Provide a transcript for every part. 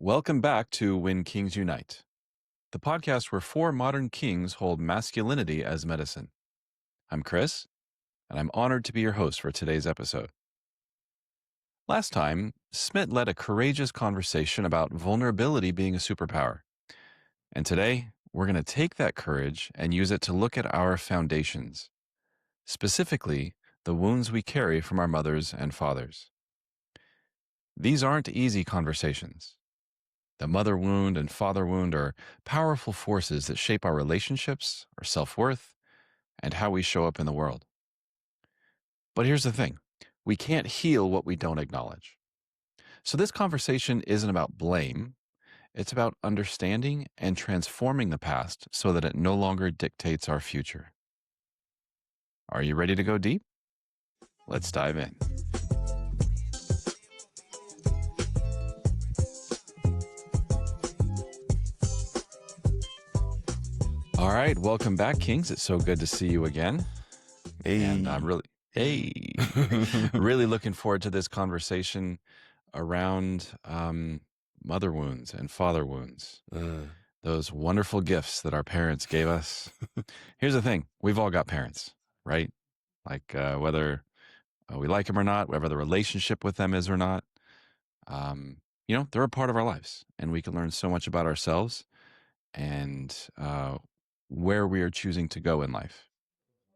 Welcome back to When Kings Unite, the podcast where four modern kings hold masculinity as medicine. I'm Chris, and I'm honored to be your host for today's episode. Last time, Smit led a courageous conversation about vulnerability being a superpower. And today, we're going to take that courage and use it to look at our foundations, specifically the wounds we carry from our mothers and fathers. These aren't easy conversations. The mother wound and father wound are powerful forces that shape our relationships, our self-worth, and how we show up in the world. But here's the thing. We can't heal what we don't acknowledge. So this conversation isn't about blame. It's about understanding and transforming the past so that it no longer dictates our future. Are you ready to go deep? Let's dive in. All right, welcome back, Kings. It's so good to see you again. Hey. And I'm really looking forward to this conversation around mother wounds and father wounds. Those wonderful gifts that our parents gave us. Here's the thing. We've all got parents, right? Like whether we like them or not, whether the relationship with them is or not. They're a part of our lives, and we can learn so much about ourselves and where we are choosing to go in life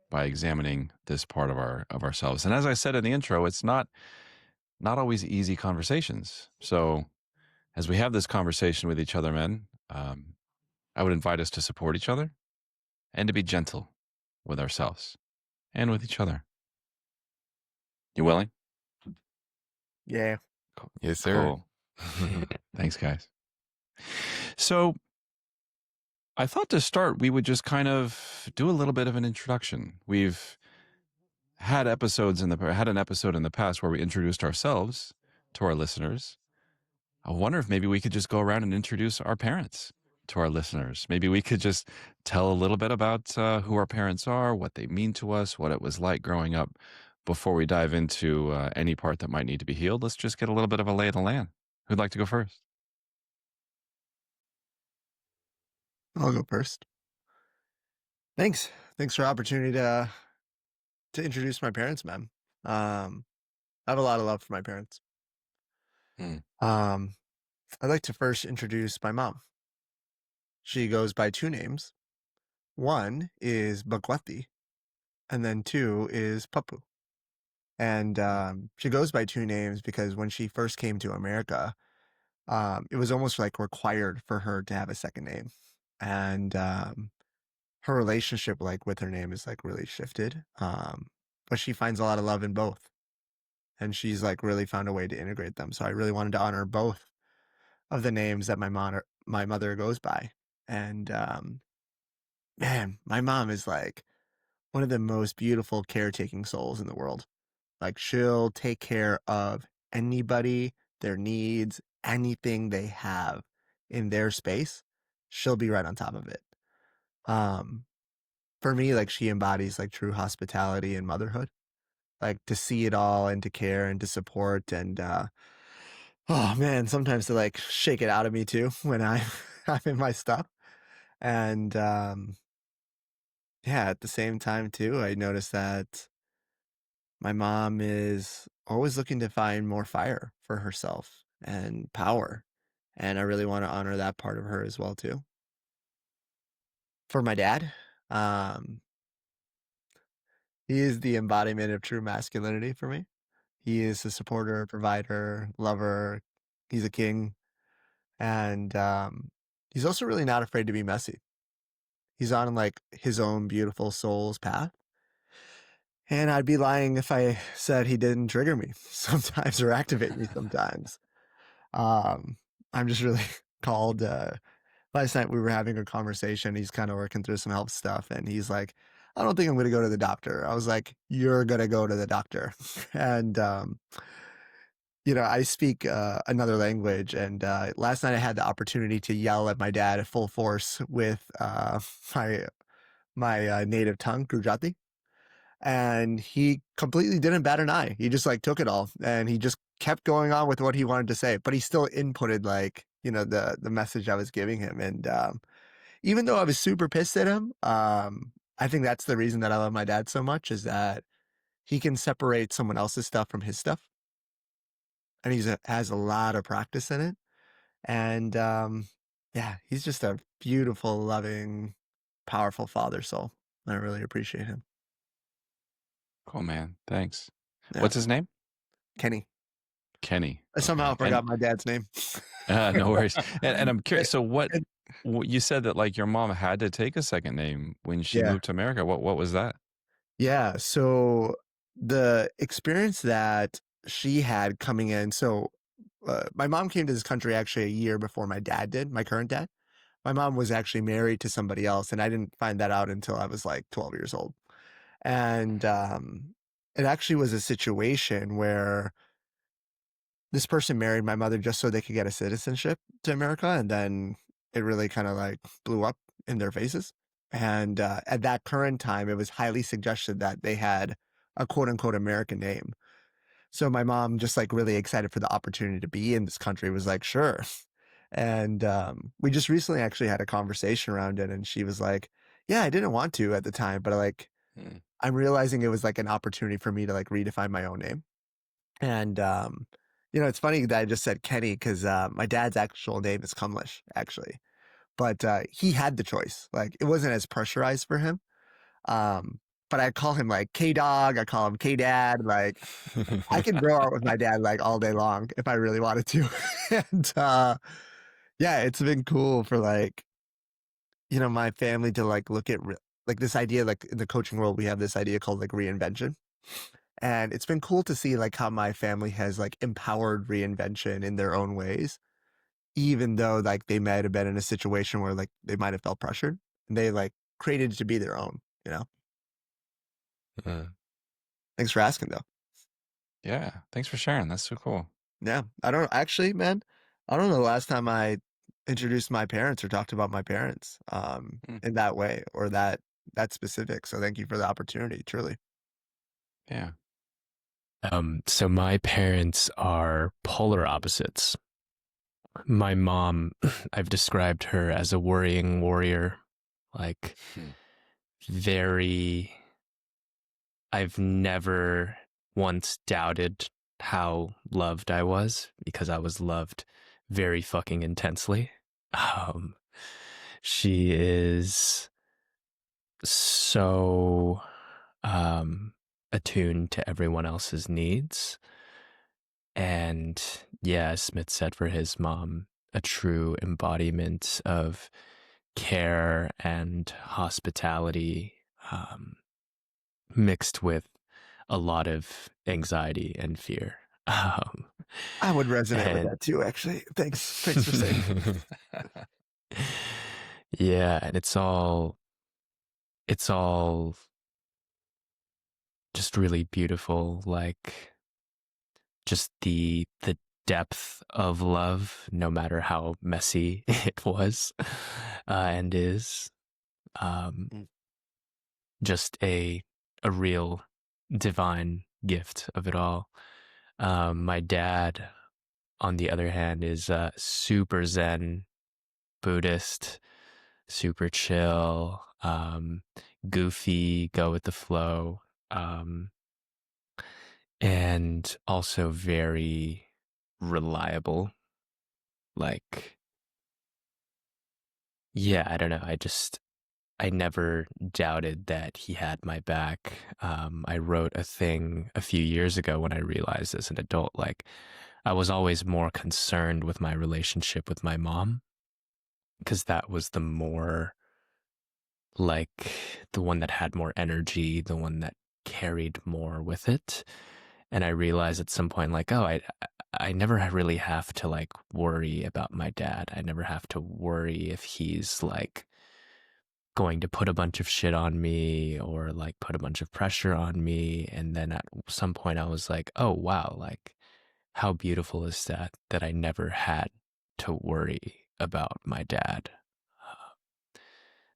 by examining this part of ourselves. And as I said in the intro, it's not always easy conversations. So as we have this conversation with each other, men, I would invite us to support each other and to be gentle with ourselves and with each other. You willing? Yeah. Cool. Yes, sir. Cool. Thanks, guys. So I thought to start, we would just kind of do a little bit of an introduction. We've had an episode in the past where we introduced ourselves to our listeners. I wonder if maybe we could just go around and introduce our parents to our listeners. Maybe we could just tell a little bit about who our parents are, what they mean to us, what it was like growing up before we dive into any part that might need to be healed. Let's just get a little bit of a lay of the land. Who'd like to go first? I'll go first. Thanks for the opportunity to introduce my parents, man. I have a lot of love for my parents. I'd like to first introduce my mom. She goes by two names. One is Bhagwati, and then two is Papu. And she goes by two names because when she first came to America, it was almost like required for her to have a second name. And her relationship with her name is really shifted. But she finds a lot of love in both. And she's really found a way to integrate them. So I really wanted to honor both of the names that my mother goes by. And man, my mom is one of the most beautiful caretaking souls in the world. She'll take care of anybody, their needs, anything they have in their space. She'll be right on top of it. For me, she embodies true hospitality and motherhood. To see it all and to care and to support and oh man, sometimes to shake it out of me too when I'm in my stuff. And yeah, at the same time too, I noticed that my mom is always looking to find more fire for herself and power. And I really want to honor that part of her as well too. For my dad, he is the embodiment of true masculinity for me. He is a supporter, provider, lover. He's a king. And he's also really not afraid to be messy. He's on his own beautiful soul's path. And I'd be lying if I said he didn't trigger me sometimes or activate me sometimes. I'm just really called. Last night we were having a conversation. He's kind of working through some health stuff. And he's like, I don't think I'm going to go to the doctor. I was like, you're going to go to the doctor. And, I speak another language. And last night I had the opportunity to yell at my dad at full force with my native tongue, Gujarati. And he completely didn't bat an eye. He just took it all and he just kept going on with what he wanted to say, but he still inputted the message I was giving him. And even though I was super pissed at him, I think that's the reason that I love my dad so much is that he can separate someone else's stuff from his stuff, and has a lot of practice in it. And yeah, he's just a beautiful, loving, powerful father soul. I really appreciate him. Cool, man. Thanks. Yeah, What's his name? Kenny. Kenny. I somehow Okay. And forgot my dad's name. no worries. And I'm Eh, curious. So and- you said that like your mom had to take a second name when she yeah, moved to America. What was that? yeah. So the experience that she had coming in. So my mom came to this country actually a year before my dad did. My current dad. My mom was actually married to somebody else, and I didn't find that out until I was like 12 years old. And it actually was a situation where this person married my mother just so they could get a citizenship to America, and then it really kind of like blew up in their faces. And at that current time, it was highly suggested that they had a quote unquote American name. So my mom, just like really excited for the opportunity to be in this country, was like, sure. And we just recently actually had a conversation around it, and she was like, yeah, I didn't want to at the time, but like Hmm. I'm realizing it was like an opportunity for me to like redefine my own name. And it's funny that I just said Kenny because my dad's actual name is Cumlish, actually. But he had the choice. Like it wasn't as pressurized for him. Um, but I call him like K Dog. I call him K Dad. Like I could grow out with my dad like all day long if I really wanted to. And yeah, it's been cool for like my family to like look at like this idea. Like in the coaching world, we have this idea called like reinvention. And it's been cool to see like how my family has like empowered reinvention in their own ways, even though like they might have been in a situation where like they might have felt pressured and they like created it to be their own. Uh, Thanks for asking though. yeah. Thanks for sharing. That's so cool. Yeah. I don't actually, man, I don't know the last time I introduced my parents or talked about my parents Hmm. in that way or that specific. So thank you for the opportunity, truly. Yeah. So my parents are polar opposites. My mom, I've described her as a worrying warrior, like Hmm. very, I've never once doubted how loved I was because I was loved very fucking intensely. Um, she is so attuned to everyone else's needs. And yeah, as Smith said for his mom, a true embodiment of care and hospitality, mixed with a lot of anxiety and fear. Um, I would resonate with and that too, actually. Thanks for saying. yeah, and it's all just really beautiful, like just the depth of love, no matter how messy it was and is. Um, Mm. just a real divine gift of it all. My dad, on the other hand, is super Zen Buddhist, super chill, goofy, go with the flow, and also very reliable. Like, yeah, I don't know. I never doubted that he had my back. I wrote a thing a few years ago when I realized as an adult, like, I was always more concerned with my relationship with my mom because that was the more, like, the one that had more energy, the one that carried more with it. And I realized at some point, like, I never really have to like worry about my dad. I never have to worry if he's like going to put a bunch of shit on me or like put a bunch of pressure on me. And then at some point I was like, oh wow, like how beautiful is that I never had to worry about my dad,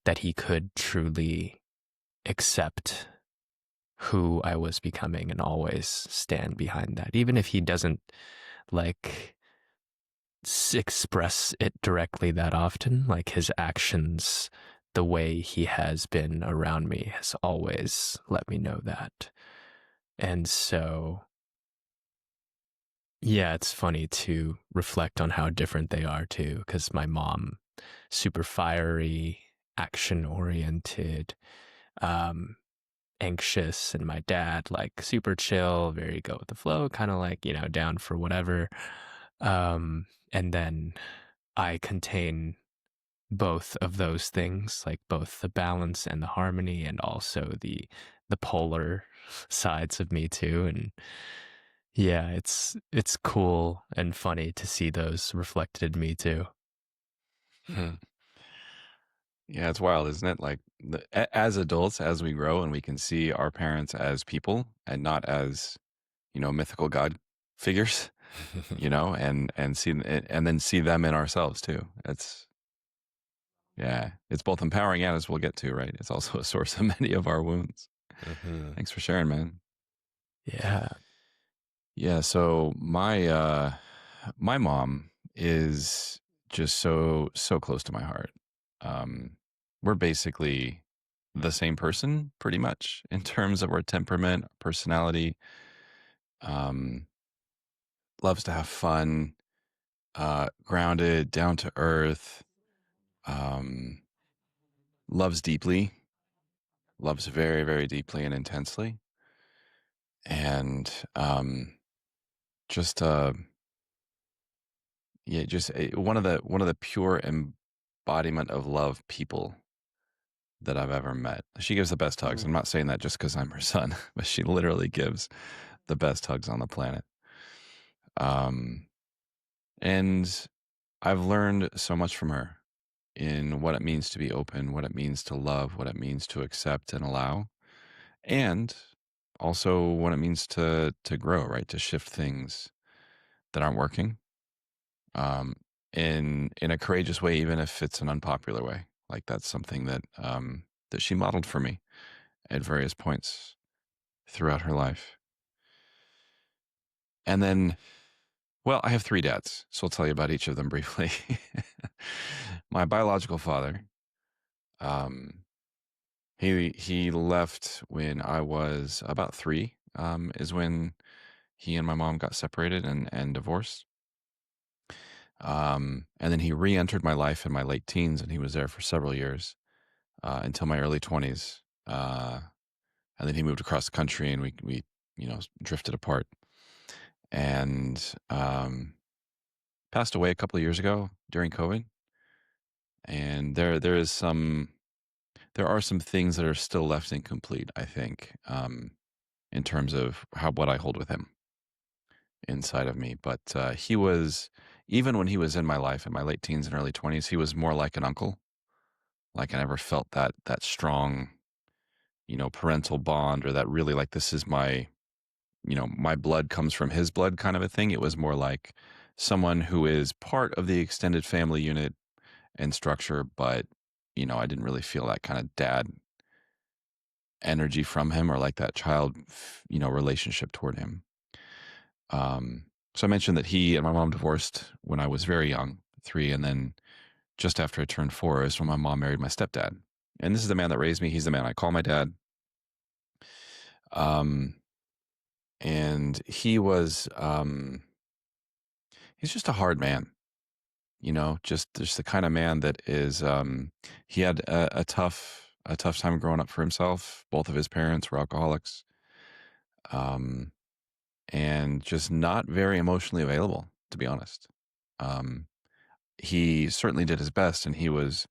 that he could truly accept who I was becoming and always stand behind that. Even if he doesn't like express it directly that often. Like his actions, the way he has been around me has always let me know that. And so, yeah, it's funny to reflect on how different they are too, because my mom, super fiery, action oriented, um, anxious, and my dad, like super chill, very go with the flow, kind of like, down for whatever. And then I contain both of those things, like both the balance and the harmony, and also the polar sides of me too. And yeah, it's cool and funny to see those reflected in me too. Hmm. Yeah, it's wild, isn't it? Like as adults, as we grow and we can see our parents as people and not as, mythical god figures, and see and then see them in ourselves too. It's both empowering and, as we'll get to, right? It's also a source of many of our wounds. Mhm. Thanks for sharing, man. Yeah. Yeah, so my mom is just so close to my heart. Um, we're basically the same person, pretty much, in terms of our temperament, personality. Um, Loves to have fun, grounded, down to earth. Um, Loves deeply, loves very, very deeply and intensely, and just yeah, just one of the pure embodiment of love people that I've ever met. She gives the best hugs. I'm not saying that just because I'm her son, but she literally gives the best hugs on the planet. Um, and I've learned so much from her in what it means to be open, what it means to love, what it means to accept and allow, and also what it means to grow, right? To shift things that aren't working, um, in a courageous way, even if it's an unpopular way. Like that's something that she modeled for me at various points throughout her life. And then, well, I have three dads, so I'll tell you about each of them briefly. My biological father, um, he left when I was about three. Is when he and my mom got separated and divorced. And then he re-entered my life in my late teens, and he was there for several years until my early 20s. And then he moved across the country, and we drifted apart. And passed away a couple of years ago during COVID. And there are some things that are still left incomplete, I think, in terms of what I hold with him inside of me. But he was, even when he was in my life in my late teens and early 20s, he was more like an uncle. Like I never felt that strong, parental bond, or that really, like, this is my blood comes from his blood kind of a thing. It was more like someone who is part of the extended family unit and structure, but I didn't really feel that kind of dad energy from him, or like that child, relationship toward him. So I mentioned that he and my mom divorced when I was very young, three, and then just after I turned four is when my mom married my stepdad. And this is the man that raised me. He's the man I call my dad. Um, and he's just a hard man, just the kind of man that is, he had a tough time growing up for himself. Both of his parents were alcoholics. Um, and just not very emotionally available, to be honest. Um, he certainly did his best, and he was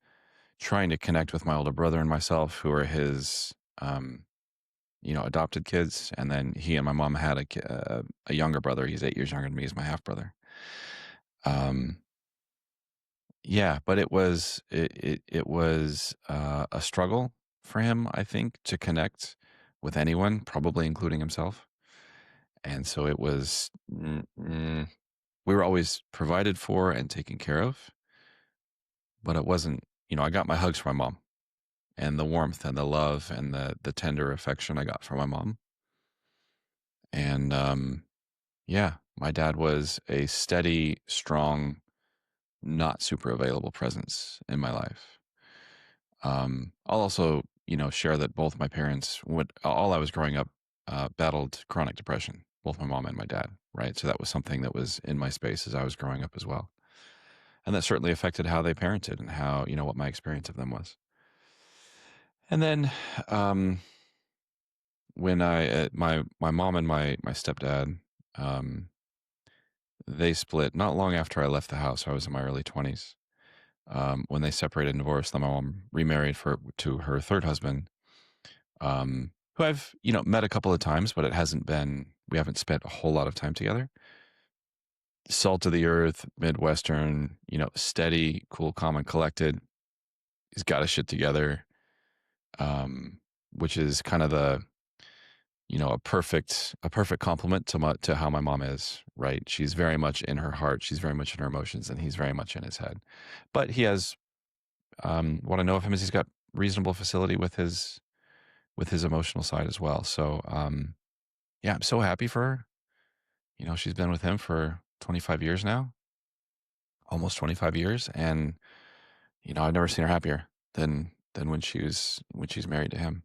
trying to connect with my older brother and myself, who are his, adopted kids. And then he and my mom had a younger brother. He's 8 years younger than me. He's my half brother. Um, yeah, but it was a struggle for him, I think, to connect with anyone, probably including himself. And so it was. We were always provided for and taken care of, but it wasn't, I got my hugs from my mom, and the warmth and the love and the tender affection I got from my mom. And yeah, my dad was a steady, strong, not super available presence in my life. I'll also, share that both my parents, all I was growing up, battled chronic depression, both my mom and my dad, right? So that was something that was in my space as I was growing up as well. And that certainly affected how they parented and how, what my experience of them was. And then, when my mom and my stepdad, um, they split not long after I left the house. I was in my early 20s. When they separated and divorced, then my mom remarried to her third husband, who I've met a couple of times, but we haven't spent a whole lot of time together. Salt of the earth, Midwestern, steady, cool, calm, and collected. He's got his shit together, um, which is kind of a perfect compliment to how my mom is, right? She's very much in her heart, she's very much in her emotions, and he's very much in his head. But he has, what I know of him is he's got reasonable facility with his emotional side as well. So, yeah, I'm so happy for her. She's been with him for 25 years now, almost 25 years, and I've never seen her happier than when she's married to him.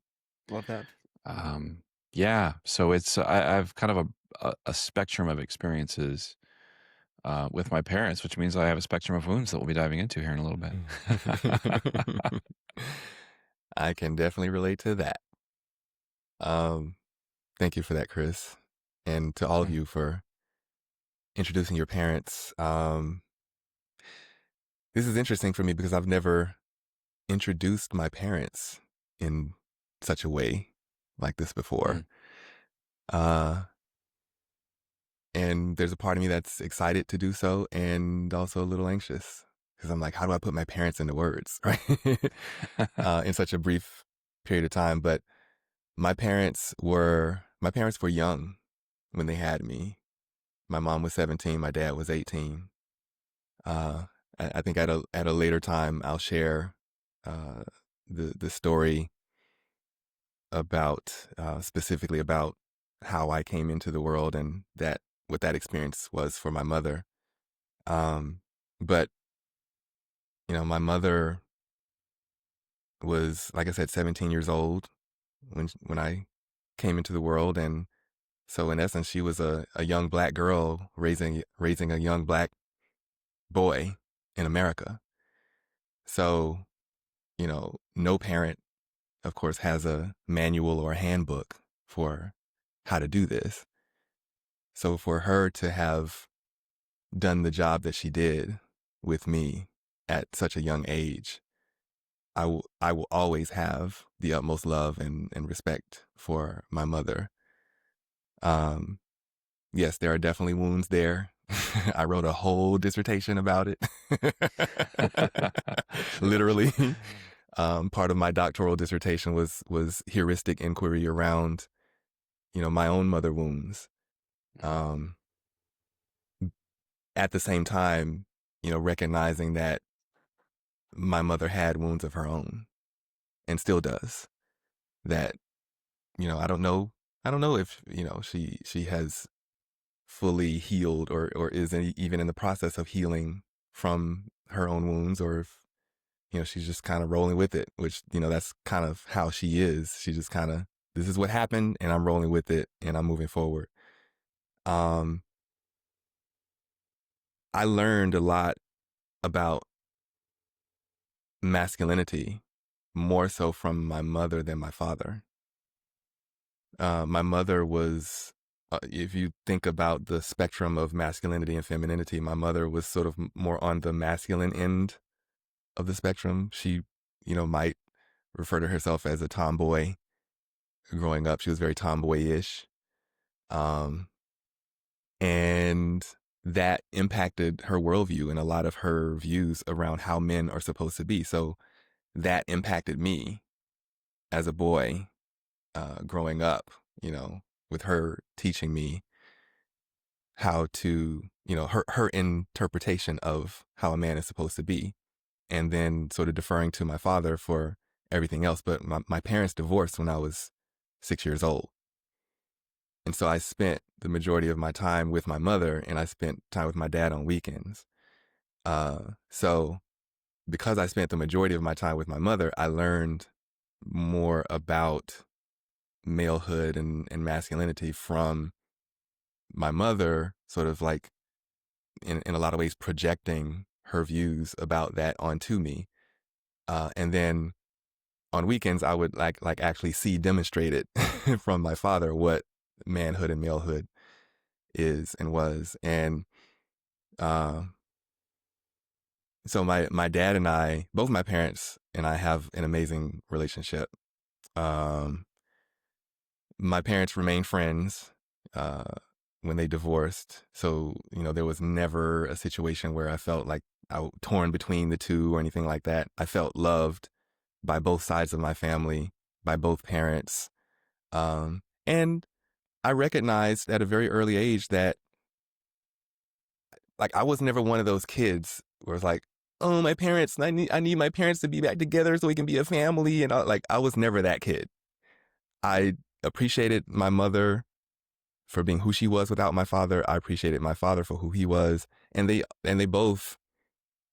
Love that. Um, yeah, so I've kind of a spectrum of experiences with my parents, which means I have a spectrum of wounds that we'll be diving into here in a little bit. I can definitely relate to that. Thank you for that, Chris, and to all of you for introducing your parents. This is interesting for me because I've never introduced my parents in such a way like this before. And there's a part of me that's excited to do so and also a little anxious because I'm like, how do I put my parents into words, right? In such a brief period of time. But my parents were young when they had me. My mom was 17, my dad was 18. I think at a later time I'll share the story about specifically about how I came into the world and what that experience was for my mother. But my mother was, like I said, 17 years old when I came into the world, and so in essence, she was a young black girl raising a young black boy in America. So, no parent, of course, has a manual or a handbook for how to do this. So for her to have done the job that she did with me at such a young age, I will always have the utmost love and respect for my mother. Yes, there are definitely wounds there. I wrote a whole dissertation about it. Literally. Part of my doctoral dissertation was heuristic inquiry around, my own mother wounds. At the same time, recognizing that my mother had wounds of her own and still does. That, I don't know if, she has fully healed or is even in the process of healing from her own wounds, or if, she's just kind of rolling with it, which, that's kind of how she is. She just kind of, this is what happened and I'm rolling with it and I'm moving forward. I learned a lot about masculinity more so from my mother than my father. My mother was, if you think about the spectrum of masculinity and femininity, my mother was sort of more on the masculine end of the spectrum. She, might refer to herself as a tomboy. Growing up, she was very tomboyish. And that impacted her worldview and a lot of her views around how men are supposed to be. So that impacted me as a boy, growing up, with her teaching me how to, her interpretation of how a man is supposed to be, and then sort of deferring to my father for everything else. But my parents divorced when I was 6 years old. And so I spent the majority of my time with my mother and I spent time with my dad on weekends. So because I spent the majority of my time with my mother, I learned more about malehood and masculinity from my mother, sort of like in a lot of ways projecting her views about that onto me. And then on weekends, I would like actually see demonstrated from my father what manhood and malehood is and was. And so my dad and I, both my parents and I, have an amazing relationship. My parents remained friends when they divorced. So, there was never a situation where I felt like I was torn between the two or anything like that. I felt loved by both sides of my family, by both parents. And I recognized at a very early age that, like, I was never one of those kids where it's like, oh, my parents, I need my parents to be back together so we can be a family. And I was never that kid. I appreciated my mother for being who she was without my father. I appreciated my father for who he was. And they both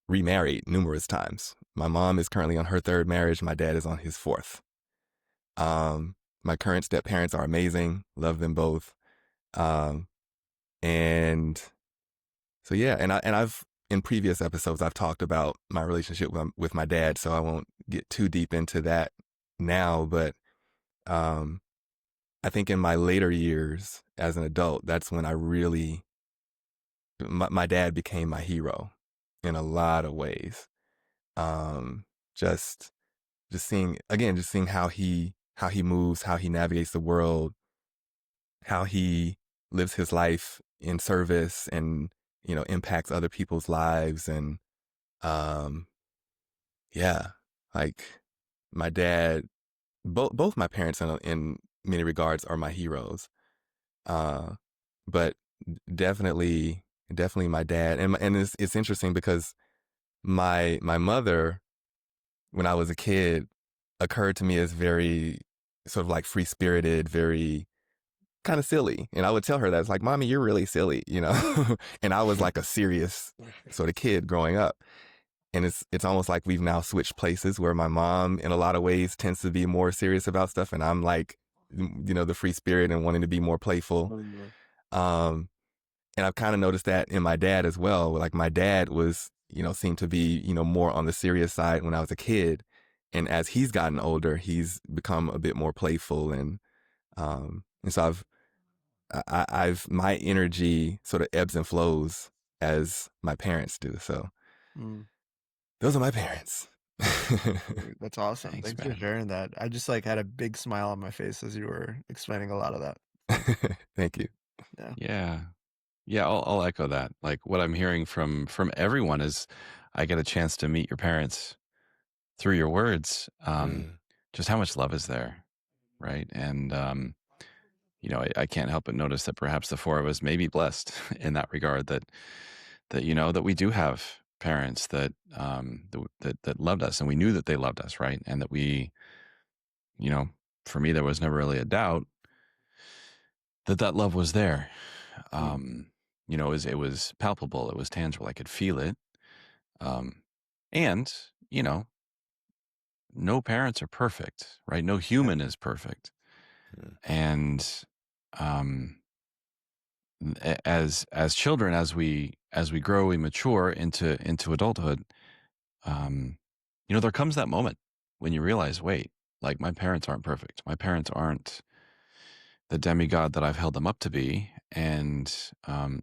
remarried numerous times. My mom is currently on her third marriage. My dad is on his fourth. My current step parents are amazing. Love them both. And so, yeah. And I've, in previous episodes, I've talked about my relationship with my dad. So I won't get too deep into that now, but, I think in my later years as an adult, that's when I really, my dad became my hero in a lot of ways. Just seeing how he moves, how he navigates the world, how he lives his life in service and, impacts other people's lives. And, yeah, like my dad, both my parents in many regards are my heroes. But definitely my dad. And it's interesting because my mother, when I was a kid, occurred to me as very sort of like free spirited, very kind of silly. And I would tell her that, it's like, Mommy, you're really silly, and I was like a serious sort of kid growing up. And it's almost like we've now switched places, where my mom in a lot of ways tends to be more serious about stuff, and I'm like, the free spirit and wanting to be more playful. Um, and I've kind of noticed that in my dad as well. Like my dad was, seemed to be, more on the serious side when I was a kid. And as he's gotten older, he's become a bit more playful. And so I've, my energy sort of ebbs and flows as my parents do. So those are my parents. That's awesome. Thanks, Thanks for man. sharing that. I just like had a big smile on my face as you were explaining a lot of that. Thank you. Yeah, I'll echo that. Like what I'm hearing from everyone is, I get a chance to meet your parents through your words. Just how much love is there, right? And I can't help but notice that perhaps the four of us may be blessed in that regard. That that we do have parents that that loved us, and we knew that they loved us, right? And that we, for me, there was never really a doubt that love was there. It was palpable, it was tangible, I could feel it. And, no parents are perfect, right? No human is perfect. And as children, as we grow, we mature into adulthood, there comes that moment when you realize, wait, like my parents aren't perfect. My parents aren't the demigod that I've held them up to be. And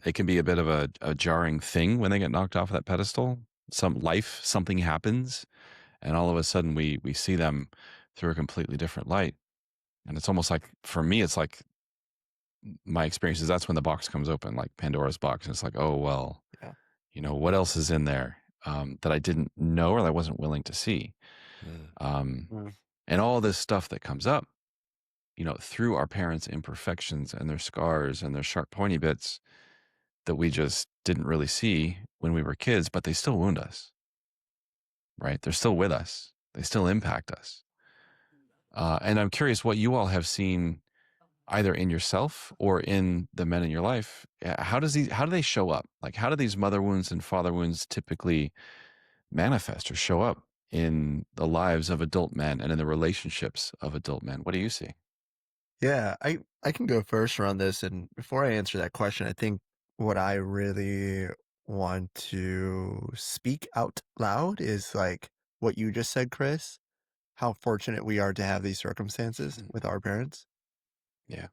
it can be a bit of a jarring thing when they get knocked off that pedestal. Something happens, and all of a sudden we see them through a completely different light. And it's almost like, for me, it's like my experience is that's when the box comes open, like Pandora's box. And it's like, oh, well, what else is in there that I didn't know or that I wasn't willing to see? And all this stuff that comes up, through our parents' imperfections and their scars and their sharp, pointy bits that we just didn't really see when we were kids, but they still wound us, right? They're still with us. They still impact us. And I'm curious what you all have seen either in yourself or in the men in your life, how do they show up? Like, how do these mother wounds and father wounds typically manifest or show up in the lives of adult men and in the relationships of adult men? What do you see? Yeah, I can go first around this. And before I answer that question, I think what I really want to speak out loud is like what you just said, Chris, how fortunate we are to have these circumstances with our parents. Yeah.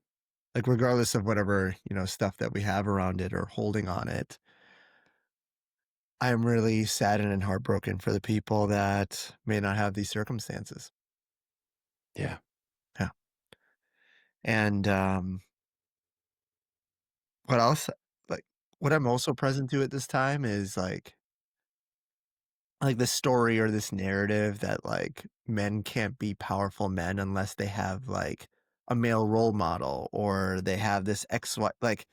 Like, regardless of whatever, stuff that we have around it or holding on it, I am really saddened and heartbroken for the people that may not have these circumstances. Yeah. Yeah. And what else, like, what I'm also present to at this time is like this story or this narrative that like men can't be powerful men unless they have like a male role model or they have this XY, like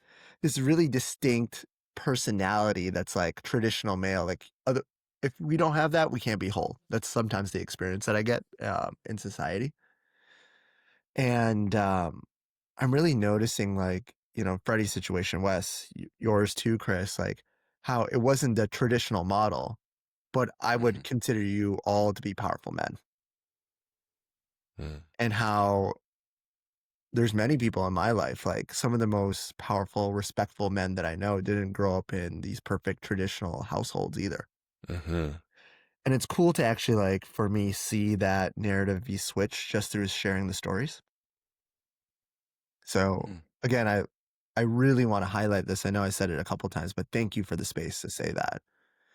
this really distinct personality that's like traditional male. Like other, if we don't have that, we can't be whole. That's sometimes the experience that I get in society. And I'm really noticing like, Freddie's situation, Wes, yours too, Chris, like how it wasn't the traditional model, but I would consider you all to be powerful men. And how there's many people in my life, like some of the most powerful, respectful men that I know didn't grow up in these perfect traditional households either. And it's cool to actually like, for me, see that narrative be switched just through sharing the stories. So again, I really want to highlight this. I know I said it a couple times, but thank you for the space to say that.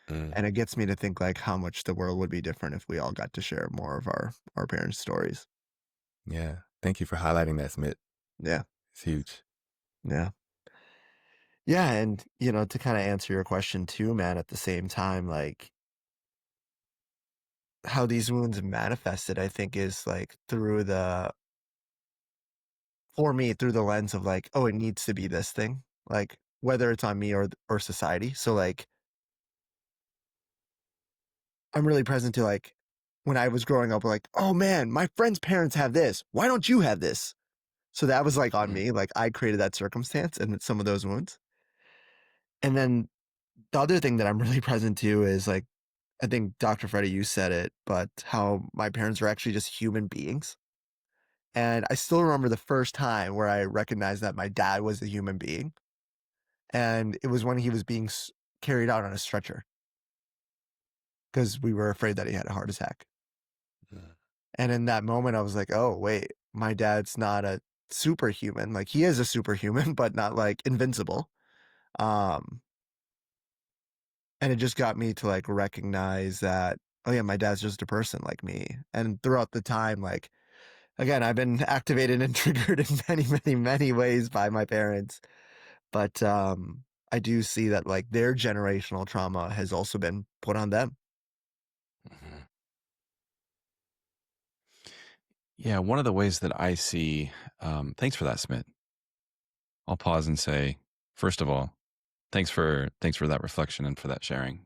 And it gets me to think like how much the world would be different if we all got to share more of our parents' stories. Yeah. Thank you for highlighting that, Smit. Yeah. It's huge. Yeah. Yeah. And, to kind of answer your question too, man, at the same time, like how these wounds manifested, I think is like for me, through the lens of like, oh, it needs to be this thing, like whether it's on me or society. So like, I'm really present to like when I was growing up, like, oh man, my friend's parents have this. Why don't you have this? So that was like on me. Like I created that circumstance and some of those wounds. And then the other thing that I'm really present to is like, I think Dr. Freddy, you said it, but how my parents are actually just human beings. And I still remember the first time where I recognized that my dad was a human being. And it was when he was being carried out on a stretcher because we were afraid that he had a heart attack. And in that moment, I was like, oh, wait, my dad's not a superhuman. Like he is a superhuman, but not like invincible. Um, and it just got me to like recognize that, oh yeah, my dad's just a person like me. And throughout the time, like, again, I've been activated and triggered in many, many, many ways by my parents. But I do see that like their generational trauma has also been put on them. Yeah, one of the ways that I see, thanks for that, Smith. I'll pause and say, first of all, thanks for that reflection and for that sharing.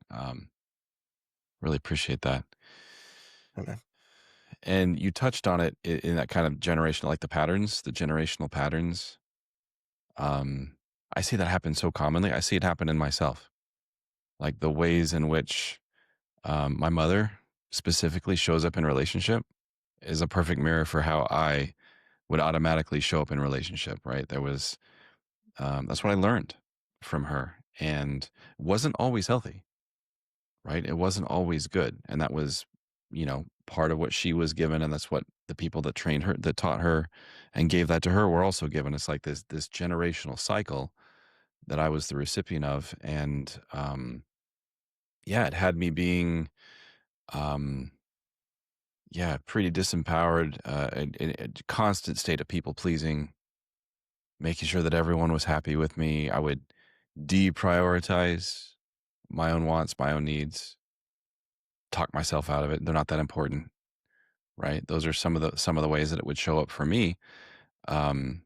Really appreciate that. Okay. And you touched on it in that kind of generational, like the generational patterns. I see that happen so commonly. I see it happen in myself, like the ways in which my mother specifically shows up in relationship is a perfect mirror for how I would automatically show up in relationship. Right? That's what I learned from her, and wasn't always healthy. Right? It wasn't always good, and that was, part of what she was given, and that's what the people that trained her, that taught her, and gave that to her were also given. It's like this generational cycle that I was the recipient of, and yeah, it had me being, um, yeah, pretty disempowered, in a constant state of people pleasing, making sure that everyone was happy with me. I would deprioritize my own wants, my own needs, talk myself out of it. They're not that important, right? Those are some of the ways that it would show up for me, um,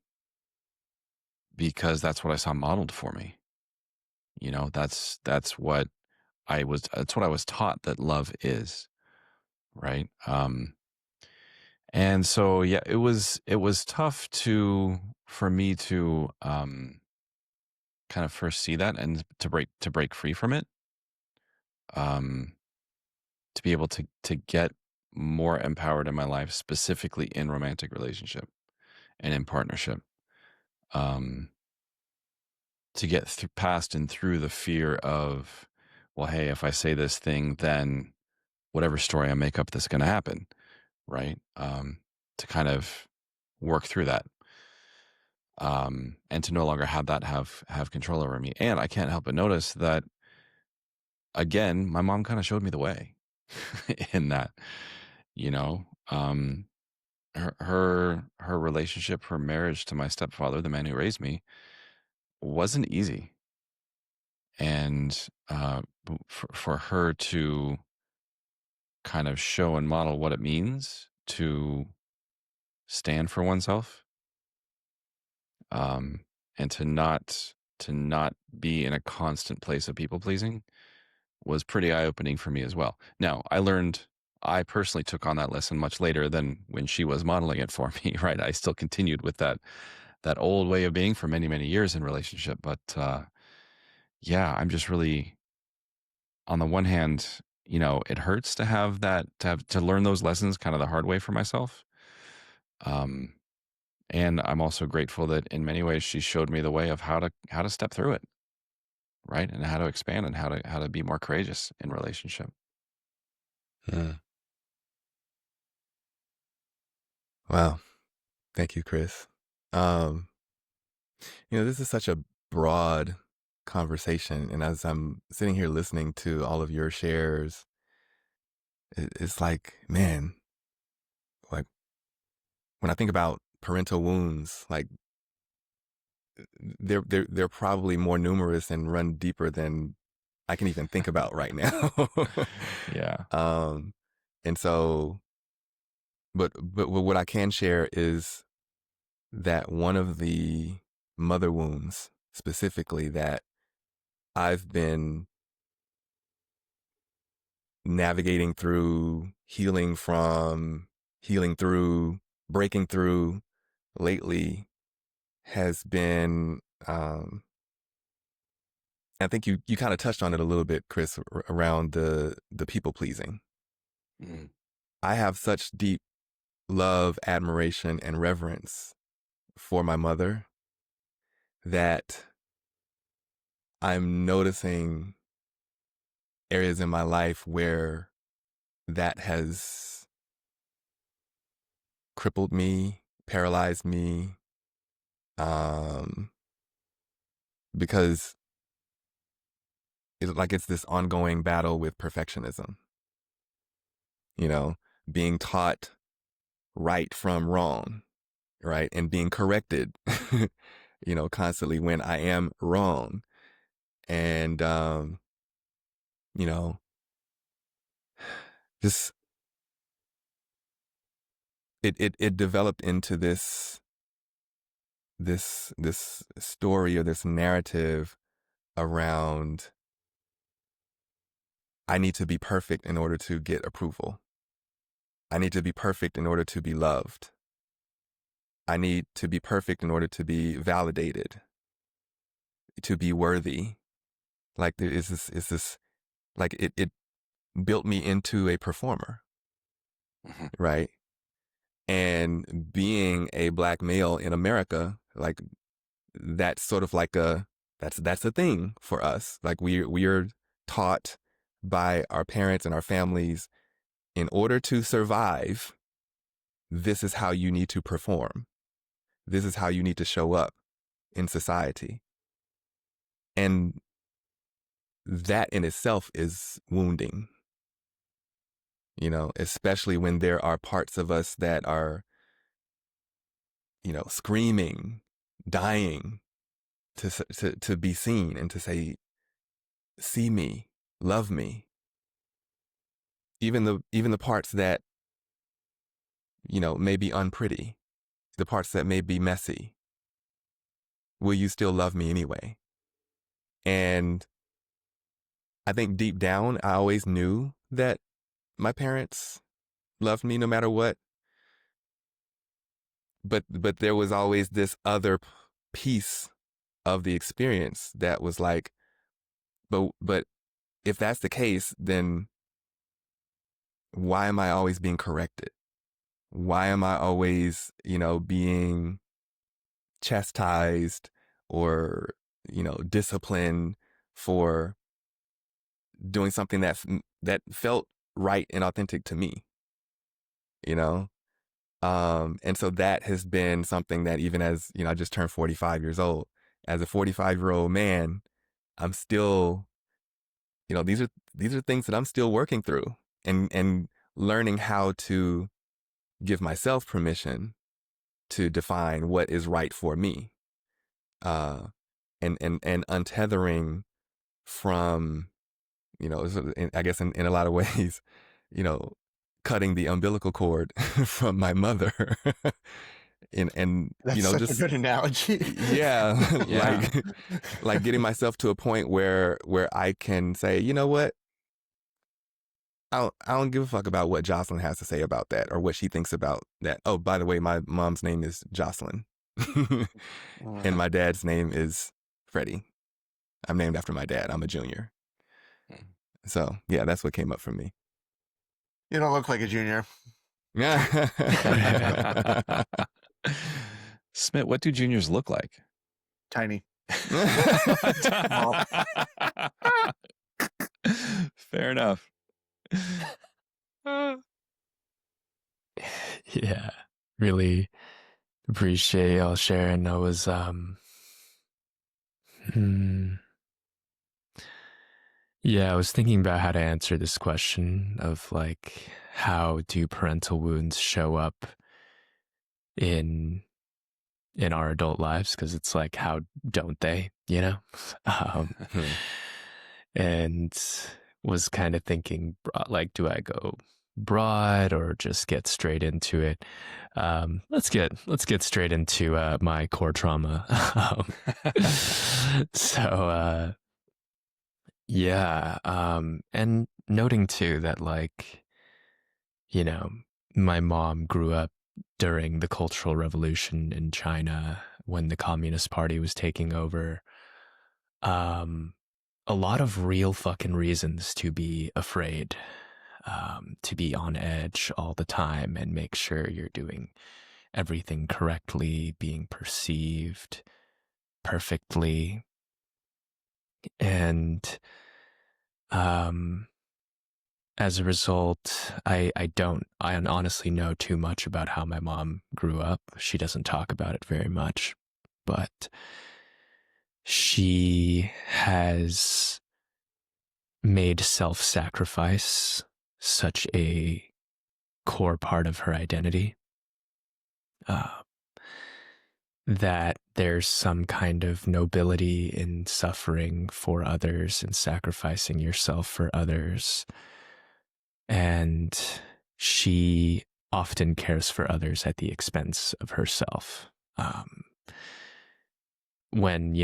because that's what I saw modeled for me. That's what I was taught that love is, right? And so, yeah, it was tough for me to kind of first see that and to break free from it. Um, to be able to get more empowered in my life, specifically in romantic relationship and in partnership. Um, to get past and through the fear of, well, hey, if I say this thing, then whatever story I make up that's going to happen, right? To kind of work through that, and to no longer have that have control over me. And I can't help but notice that again, my mom kind of showed me the way in that, you know, her relationship, her marriage to my stepfather, the man who raised me, wasn't easy. And for her to kind of show and model what it means to stand for oneself, um, and to not be in a constant place of people pleasing was pretty eye opening for me as well. Now, I personally took on that lesson much later than when she was modeling it for me. Right, I still continued with that old way of being for many years in relationship, but yeah, I'm just really, on the one hand, it hurts to have to learn those lessons kind of the hard way for myself. Um, and I'm also grateful that in many ways she showed me the way of how to step through it, right? And how to expand and how to be more courageous in relationship. Mm. Wow. Thank you, Chris. Um, this is such a broad conversation. And as I'm sitting here listening to all of your shares, it's like, man, like when I think about parental wounds, like they're probably more numerous and run deeper than I can even think about right now. Yeah. And so, but what I can share is that one of the mother wounds specifically that I've been navigating through, healing from, healing through, breaking through lately has been, I think you kind of touched on it a little bit, Chris, around the people pleasing. Mm. I have such deep love, admiration, and reverence for my mother that I'm noticing areas in my life where that has crippled me, paralyzed me, um, because it's this ongoing battle with perfectionism, you know, being taught right from wrong, right? And being corrected, constantly when I am wrong. And, you know, just, it developed into this story or this narrative around I need to be perfect in order to get approval. I need to be perfect in order to be loved. I need to be perfect in order to be validated, to be worthy. Like there is this like it built me into a performer, Mhm. right? And being a black male in America, like that's sort of like that's a thing for us. Like we are taught by our parents and our families, in order to survive, this is how you need to perform. This is how you need to show up in society. And that in itself is wounding, especially when there are parts of us that are, screaming, dying to be seen and to say, see me, love me. Even the parts that, may be unpretty, the parts that may be messy, will you still love me anyway? And I think deep down, I always knew that my parents loved me no matter what. but there was always this other piece of the experience that was like, but if that's the case, then why am I always being corrected? Why am I always, being chastised or, disciplined for doing something that felt right and authentic to me, you know? And so that has been something that even as, I just turned 45 years old, as a 45-year-old man, I'm still, these are things that I'm still working through and learning how to give myself permission to define what is right for me. And untethering from, I guess in a lot of ways, cutting the umbilical cord from my mother. and That's such just a good analogy. yeah, Yeah. like getting myself to a point where I can say, you know what, I don't give a fuck about what Jocelyn has to say about that or what she thinks about that. Oh, by the way, my mom's name is Jocelyn. And my dad's name is Freddy. I'm named after my dad. I'm a junior. So yeah, that's what came up for me. You don't look like a junior. Smit, what do juniors look like? Tiny. Fair enough. Yeah, really appreciate y'all sharing. I was yeah, I was thinking about how to answer this question of like, how do parental wounds show up in our adult lives? Because it's like, how don't they, and was kind of thinking like, do I go broad or just get straight into it? Let's get straight into my core trauma. So yeah, and noting too that like, my mom grew up during the Cultural Revolution in China when the Communist Party was taking over. A lot of real fucking reasons to be afraid, to be on edge all the time and make sure you're doing everything correctly, being perceived perfectly. And as a result, I honestly know too much about how my mom grew up. She doesn't talk about it very much, but she has made self-sacrifice such a core part of her identity, that there's some kind of nobility in suffering for others and sacrificing yourself for others. And she often cares for others at the expense of herself. When,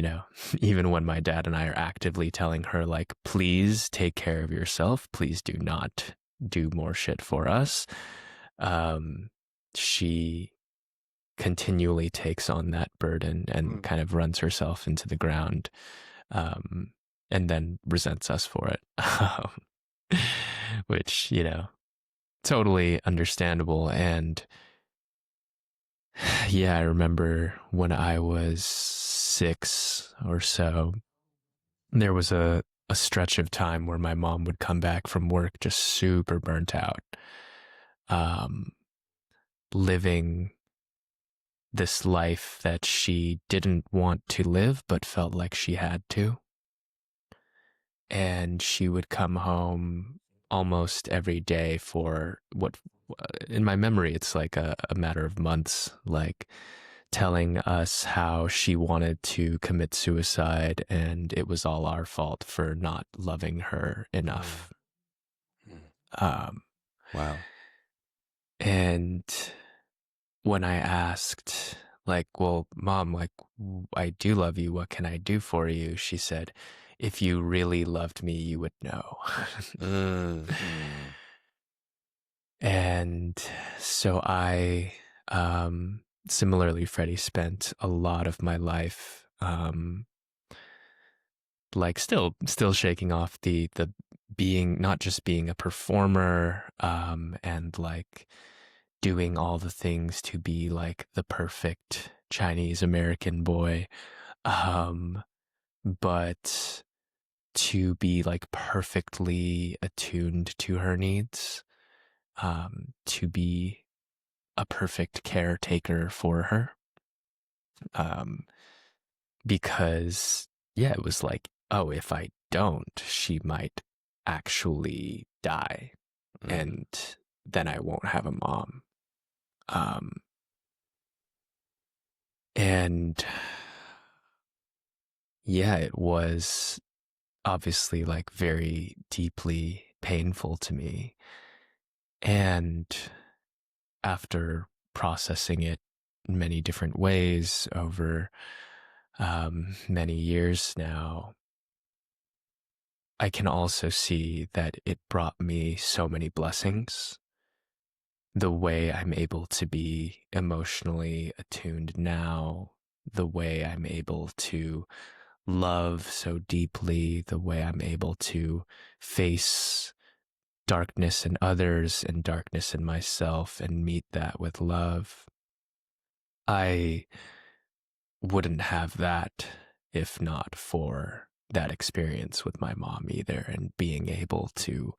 even when my dad and I are actively telling her, like, please take care of yourself, please do not do more shit for us, she continually takes on that burden and kind of runs herself into the ground, and then resents us for it. Which, totally understandable. And yeah, I remember when I was 6 or so, there was a stretch of time where my mom would come back from work just super burnt out, living this life that she didn't want to live but felt like she had to. And she would come home almost every day for what, in my memory, it's like a matter of months, like telling us how she wanted to commit suicide and it was all our fault for not loving her enough. Wow. And when I asked, like, well, Mom, like, I do love you, what can I do for you? She said, if you really loved me, you would know. And so I similarly, Freddy spent a lot of my life, like still shaking off the being, not just being a performer, and like doing all the things to be like the perfect Chinese American boy, but to be like perfectly attuned to her needs, to be a perfect caretaker for her. Because yeah, it was like, oh, if I don't, she might actually die, and then I won't have a mom. And yeah, it was obviously like very deeply painful to me. And after processing it in many different ways over many years now, I can also see that it brought me so many blessings. The way I'm able to be emotionally attuned now, the way I'm able to love so deeply, the way I'm able to face darkness in others and darkness in myself and meet that with love. I wouldn't have that if not for that experience with my mom either, and being able to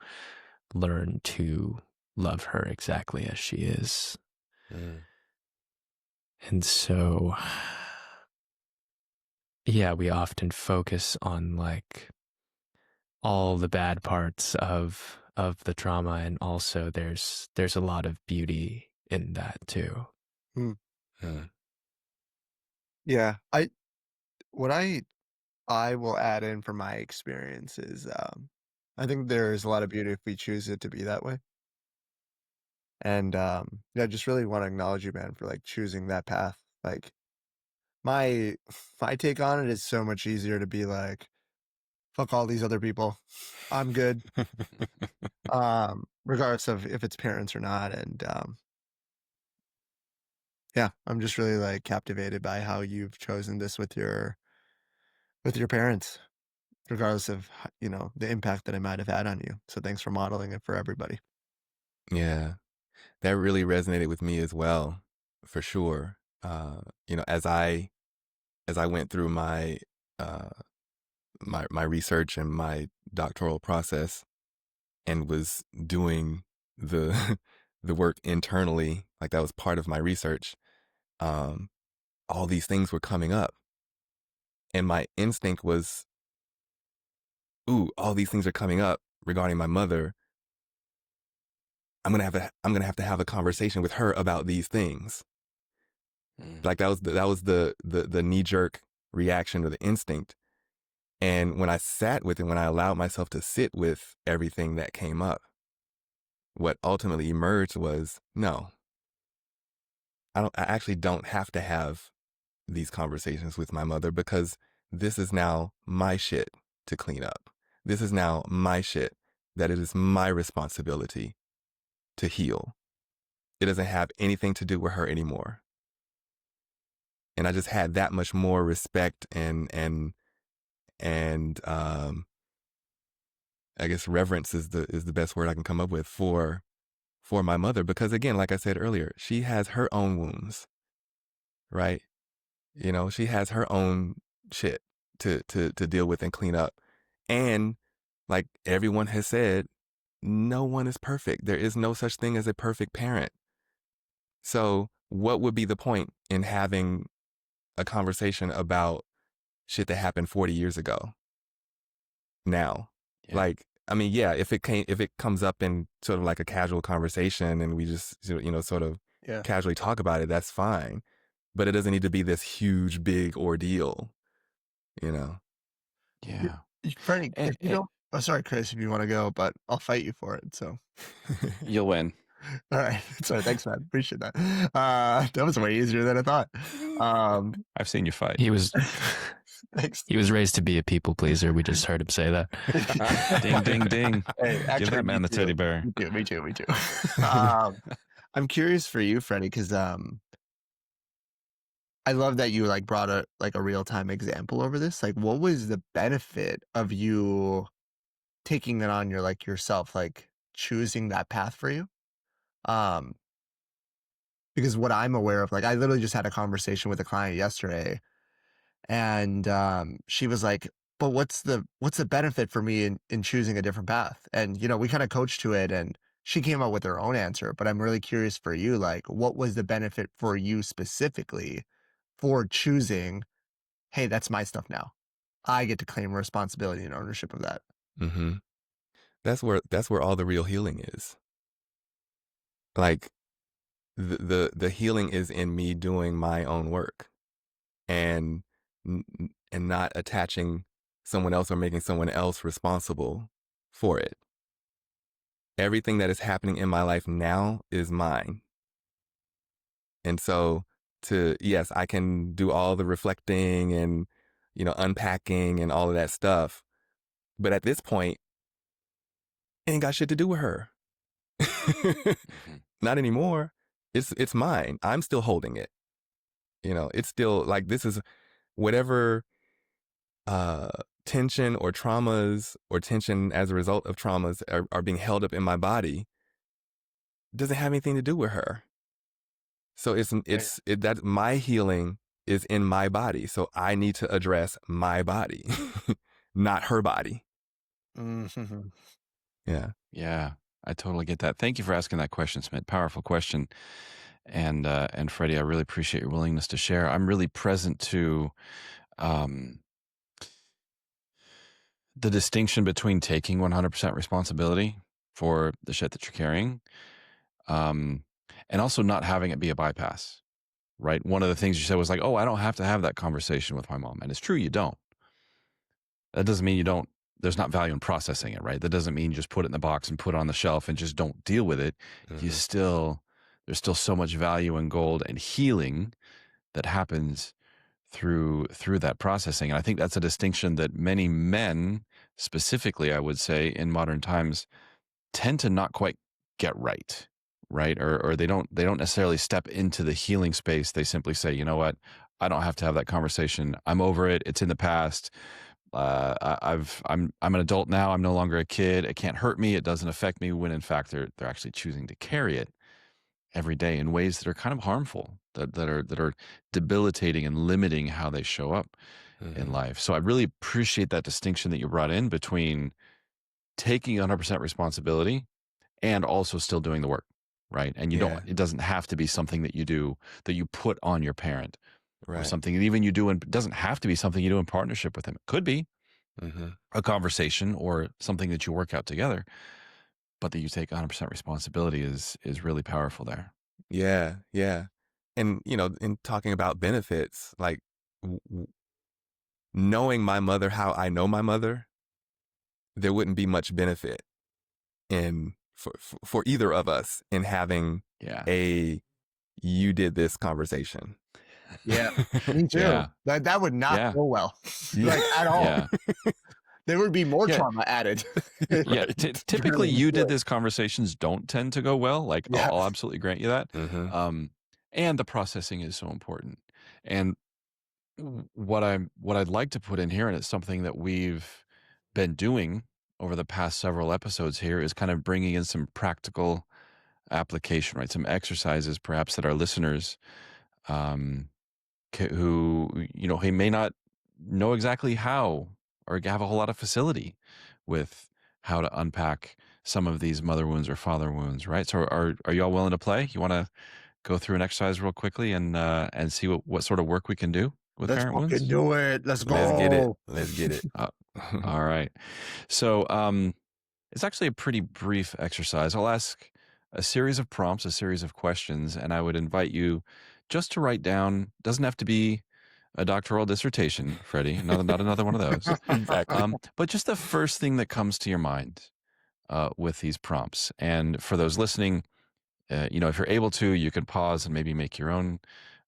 learn to love her exactly as she is. And so, yeah, we often focus on like all the bad parts of the trauma, and also there's a lot of beauty in that too. Yeah, what I will add in from my experience is I think there's a lot of beauty if we choose it to be that way. And yeah, just really want to acknowledge you, man, for like choosing that path. Like my my take on it is so much easier to be like, fuck all these other people. I'm good. Regardless of if it's parents or not. And yeah, I'm just really like captivated by how you've chosen this with your parents, regardless of the impact that it might have had on you. So thanks for modeling it for everybody. Yeah, that really resonated with me as well, for sure. As I went through my my research and my doctoral process and was doing the the work internally, like that was part of my research. All these things were coming up, and my instinct was, "Ooh, all these things are coming up regarding my mother. I'm gonna have to have a conversation with her about these things." Like that was the knee jerk reaction or the instinct. And when I sat with it, when I allowed myself to sit with everything that came up, what ultimately emerged was, no, I actually don't have to have these conversations with my mother, because this is now my shit to clean up. This is now my shit that it is my responsibility to heal. It doesn't have anything to do with her anymore. And I just had that much more respect and I guess reverence is the best word I can come up with for my mother, because again, like I said earlier, she has her own wounds, right? She has her own shit to deal with and clean up. And like everyone has said, no one is perfect. There is no such thing as a perfect parent. So what would be the point in having a conversation about shit that happened 40 years ago now? Yeah. Like, I mean, yeah, if it comes up in sort of like a casual conversation and we just, sort of Yeah. casually talk about it, that's fine. But it doesn't need to be this huge, big ordeal, Yeah. Freddy, if you don't, oh, sorry, Chris, if you want to go, but I'll fight you for it. So You'll win. all right. Sorry. Thanks, man. Appreciate that. That was way easier than I thought. I've seen you fight. He was Thanks. he was raised to be a people pleaser. We just heard him say that. Ding, ding, ding. Hey, actually, Give that man me the too. teddy bear. Me too. I'm curious for you, Freddy, because I love that you like brought a real-time example over this. Like, what was the benefit of you taking it on yourself, like choosing that path for you? Um, because what I'm aware of, like I literally just had a conversation with a client yesterday, and she was like, but what's the benefit for me in choosing a different path? And we kind of coached to it, and she came up with her own answer. But I'm really curious for you, like, what was the benefit for you specifically for choosing, hey, that's my stuff now. I get to claim responsibility and ownership of that. Mm-hmm. That's where all the real healing is. Like the healing is in me doing my own work and not attaching someone else or making someone else responsible for it. Everything that is happening in my life now is mine. And so yes, I can do all the reflecting and, unpacking and all of that stuff. But at this point, it ain't got shit to do with her. Not anymore. It's mine. I'm still holding it. It's still like, this is whatever tension or traumas or tension as a result of traumas are being held up in my body. Doesn't have anything to do with her. So that my healing is in my body. So I need to address my body, not her body. Mm-hmm. Yeah. Yeah, I totally get that. Thank you for asking that question, Smit. Powerful question. And Freddy, I really appreciate your willingness to share. I'm really present to the distinction between taking 100% responsibility for the shit that you're carrying, and also not having it be a bypass, right? One of the things you said was like, oh, I don't have to have that conversation with my mom. And it's true, you don't. That doesn't mean there's not value in processing it, right? That doesn't mean you just put it in the box and put it on the shelf and just don't deal with it. Mm-hmm. There's still so much value in gold and healing that happens through that processing. And I think that's a distinction that many men, specifically, I would say, in modern times, tend to not quite get right, or they don't necessarily step into the healing space. They simply say, you know what, I don't have to have that conversation. I'm over it. It's in the past. I'm an adult now. I'm no longer a kid. It can't hurt me. It doesn't affect me. When in fact they're actually choosing to carry it every day in ways that are kind of harmful, that are debilitating and limiting how they show up in life. So I really appreciate that distinction that you brought in between taking 100% responsibility and also still doing the work, right? And it doesn't have to be something that you do, that you put on your parent, or Right. something that even you do, and it doesn't have to be something you do in partnership with them. It could be a conversation or something that you work out together, but that you take 100% responsibility is really powerful there. Yeah. Yeah. And, in talking about benefits, like knowing my mother, how I know my mother, there wouldn't be much benefit for either of us in having you did this conversation. Yeah, me too. Yeah. That would not go well, like at all. Yeah. There would be more trauma added. Yeah, typically you did this conversations don't tend to go well. Like, I'll absolutely grant you that. And the processing is so important. And what I'd like to put in here, and it's something that we've been doing over the past several episodes here, is kind of bringing in some practical application, right? Some exercises perhaps that our listeners, who he may not know exactly how, or have a whole lot of facility with how to unpack some of these mother wounds or father wounds, right? So are you all willing to play? You want to go through an exercise real quickly and see what sort of work we can do with Let's parent wounds? do it. Let's go. Let's get it. All right. So it's actually a pretty brief exercise. I'll ask a series of prompts, a series of questions, and I would invite you just to write down. Doesn't have to be a doctoral dissertation, Freddy. Not another one of those. Exactly. But just the first thing that comes to your mind with these prompts. And for those listening, if you're able to, you can pause and maybe make your own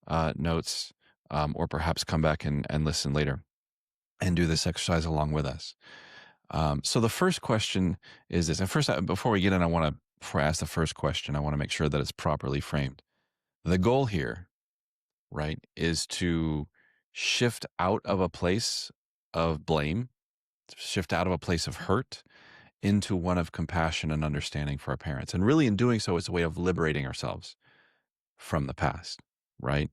notes, or perhaps come back and listen later and do this exercise along with us. So the first question is this. And first, before we get in, before I ask the first question, I want to make sure that it's properly framed. The goal here, right, is to shift out of a place of blame, shift out of a place of hurt into one of compassion and understanding for our parents. And really, in doing so, it's a way of liberating ourselves from the past, right?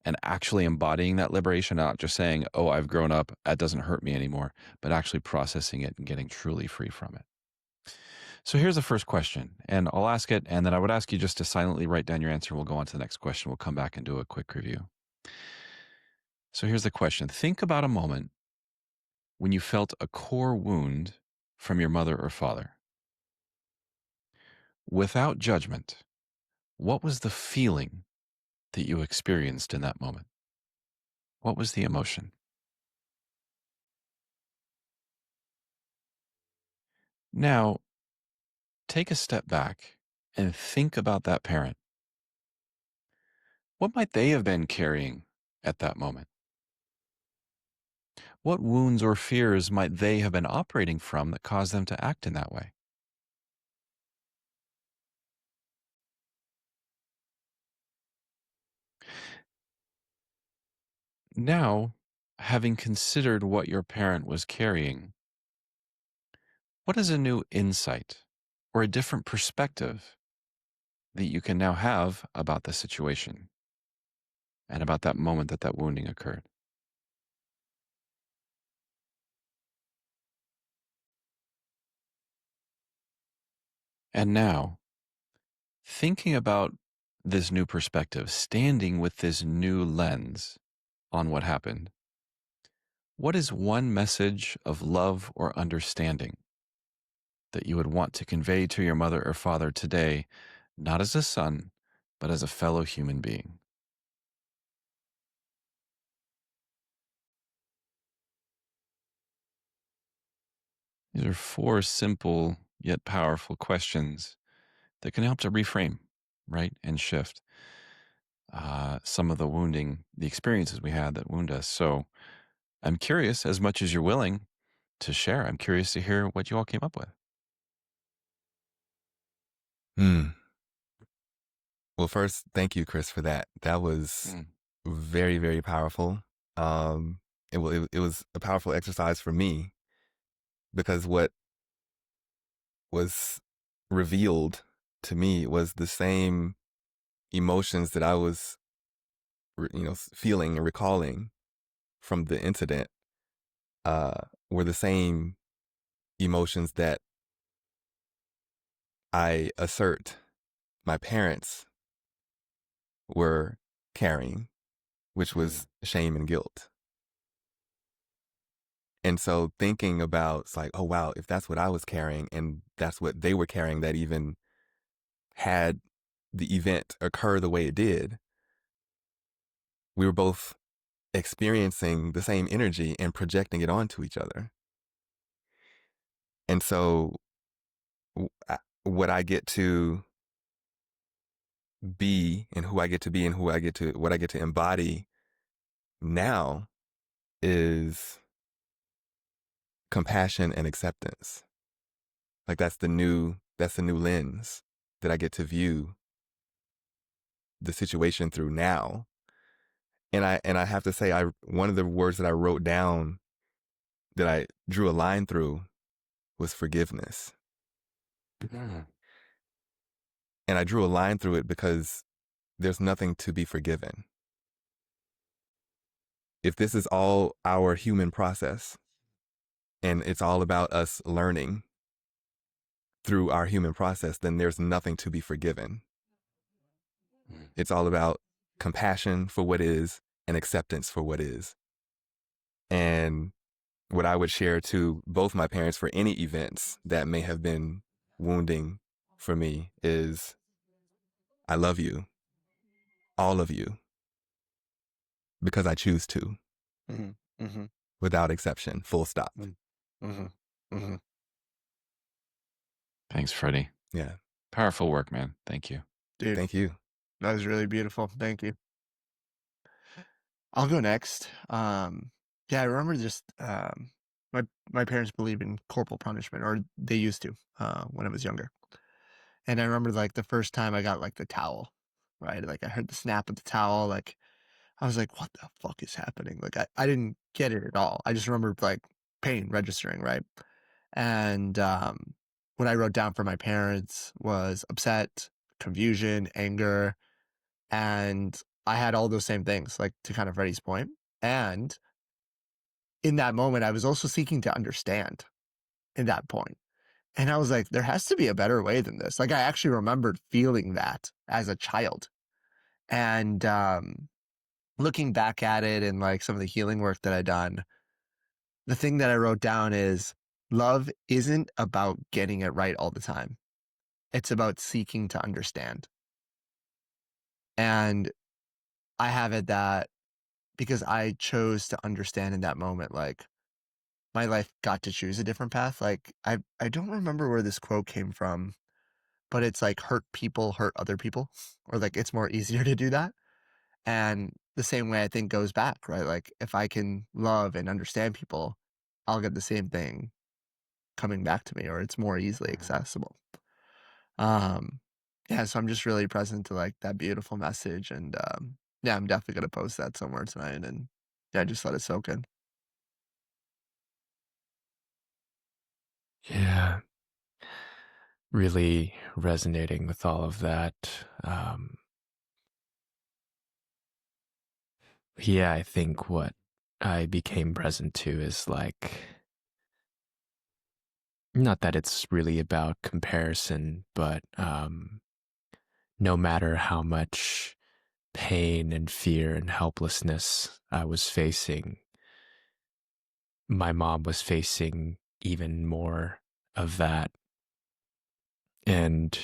And actually embodying that liberation, not just saying, oh, I've grown up, that doesn't hurt me anymore, but actually processing it and getting truly free from it. So here's the first question, and I'll ask it, and then I would ask you just to silently write down your answer. We'll go on to the next question. We'll come back and do a quick review. So here's the question. Think about a moment when you felt a core wound from your mother or father. Without judgment, what was the feeling that you experienced in that moment? What was the emotion? Now, take a step back and think about that parent. What might they have been carrying at that moment? What wounds or fears might they have been operating from that caused them to act in that way? Now, having considered what your parent was carrying, what is a new insight or a different perspective that you can now have about the situation and about that moment that that wounding occurred? And now, thinking about this new perspective, standing with this new lens on what happened, what is one message of love or understanding that you would want to convey to your mother or father today, not as a son, but as a fellow human being? These are four simple yet powerful questions that can help to reframe, right, and shift some of the wounding, the experiences we had that wound us. So I'm curious, as much as you're willing to share, I'm curious to hear what you all came up with. Hmm. Well, first, thank you, Chris, for that. That was very, very powerful. It was a powerful exercise for me because what was revealed to me was the same emotions that I was, feeling and recalling from the incident, were the same emotions that I assert my parents were carrying, which was shame and guilt. And so thinking about, it's like, oh, wow, if that's what I was carrying and that's what they were carrying, that even had the event occur the way it did, we were both experiencing the same energy and projecting it onto each other. And so what I get to be and who I get to be and what I get to embody now is compassion and acceptance. Like that's the new lens that I get to view the situation through now. And I have to say, one of the words that I wrote down that I drew a line through was forgiveness. Mm. And I drew a line through it because there's nothing to be forgiven. If this is all our human process and it's all about us learning through our human process, then there's nothing to be forgiven. It's all about compassion for what is and acceptance for what is. And what I would share to both my parents for any events that may have been wounding for me is I love you, all of you, because I choose to, without exception, full stop. Thanks, Freddie. Yeah. Powerful work, man. Thank you. Dude, Thank you. that was really beautiful. Thank you. I'll go next. Yeah, I remember just my parents believe in corporal punishment, or they used to when I was younger. And I remember like the first time I got like the towel, right? Like I heard the snap of the towel, like I was like, what the fuck is happening? Like, I didn't get it at all. I just remember like pain registering, right? And what I wrote down for my parents was upset, confusion, anger, and I had all those same things, like to kind of Freddy's point. And in that moment, I was also seeking to understand in that point. And I was like, there has to be a better way than this. Like, I actually remembered feeling that as a child. And looking back at it and like some of the healing work that I done, the thing that I wrote down is love isn't about getting it right all the time. It's about seeking to understand. And I have it that because I chose to understand in that moment, like my life got to choose a different path. Like I don't remember where this quote came from, but it's like hurt people hurt other people, or like it's more easier to do that. And the same way I think goes back, right? Like if I can love and understand people, I'll get the same thing coming back to me, or it's more easily accessible. Um, yeah, so I'm just really present to like that beautiful message, and yeah, I'm definitely gonna post that somewhere tonight, and yeah, just let it soak in. Yeah, really resonating with all of that. Yeah, I think what I became present to is like, not that it's really about comparison, but no matter how much pain and fear and helplessness I was facing, my mom was facing even more of that. And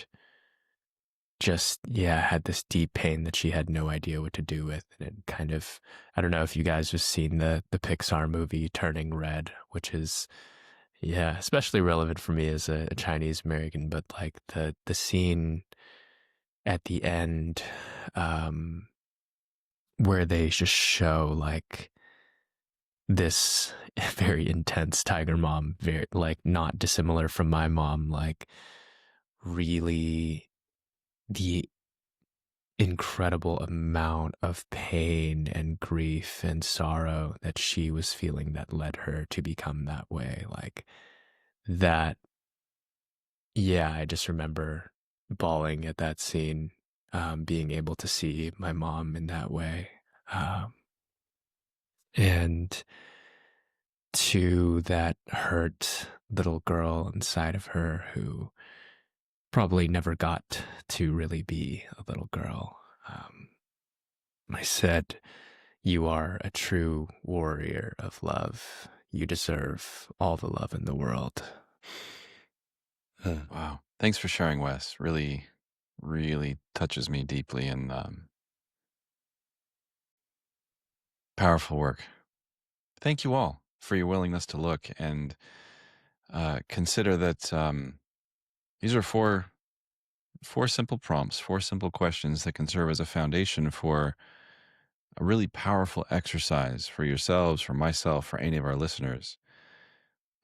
just, yeah, had this deep pain that she had no idea what to do with. And it kind of, I don't know if you guys have seen the Pixar movie Turning Red, which is, yeah, especially relevant for me as a Chinese American, but like the scene at the end, where they just show like this very intense tiger mom, very like not dissimilar from my mom, like really the incredible amount of pain and grief and sorrow that she was feeling that led her to become that way. Like that, yeah, I just remember bawling at that scene, being able to see my mom in that way. And to that hurt little girl inside of her who probably never got to really be a little girl. I said, "You are a true warrior of love. You deserve all the love in the world." Wow. Thanks for sharing, Wes. Really, really touches me deeply, and powerful work. Thank you all for your willingness to look and consider that these are four simple prompts, four simple questions that can serve as a foundation for a really powerful exercise for yourselves, for myself, for any of our listeners.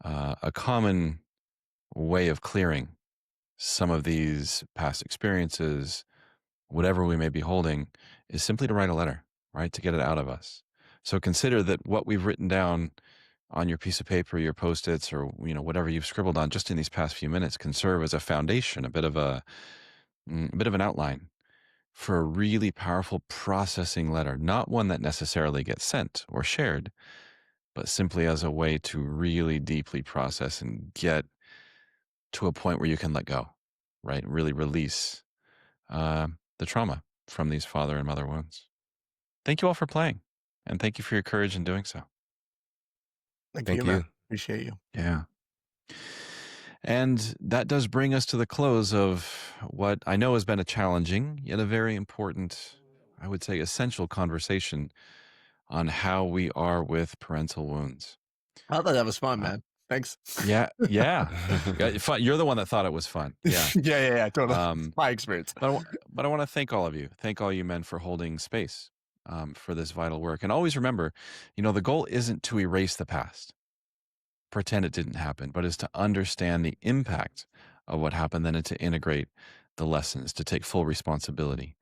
A common way of clearing some of these past experiences, whatever we may be holding, is simply to write a letter, right? To get it out of us. So consider that what we've written down on your piece of paper, your Post-its, or whatever you've scribbled on just in these past few minutes can serve as a foundation, a bit of an outline for a really powerful processing letter, not one that necessarily gets sent or shared, but simply as a way to really deeply process and get to a point where you can let go, right? Really release the trauma from these father and mother wounds. Thank you all for playing, and thank you for your courage in doing so. Thank Thank you, man. you. Appreciate you. Yeah. And that does bring us to the close of what I know has been a challenging, yet a very important, I would say essential conversation on how we are with parental wounds. I thought that was fun, Uh, man. Thanks. yeah. You're the one that thought it was fun. Yeah. Yeah, totally. Um, My experience. but I want to thank all of you. Thank all you men for holding space for this vital work. And always remember, the goal isn't to erase the past, pretend it didn't happen, but is to understand the impact of what happened, then to integrate the lessons, to take full responsibility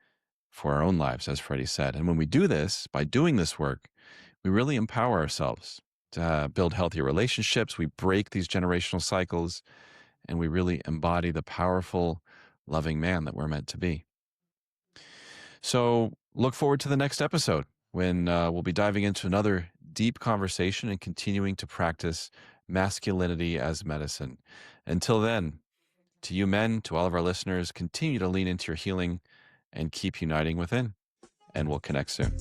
for our own lives, as Freddy said. And when we do this, by doing this work, we really empower ourselves to build healthier relationships. We break these generational cycles, and we really embody the powerful, loving man that we're meant to be. So look forward to the next episode when we'll be diving into another deep conversation and continuing to practice masculinity as medicine. Until then, to you men, to all of our listeners, continue to lean into your healing and keep uniting within. And we'll connect soon.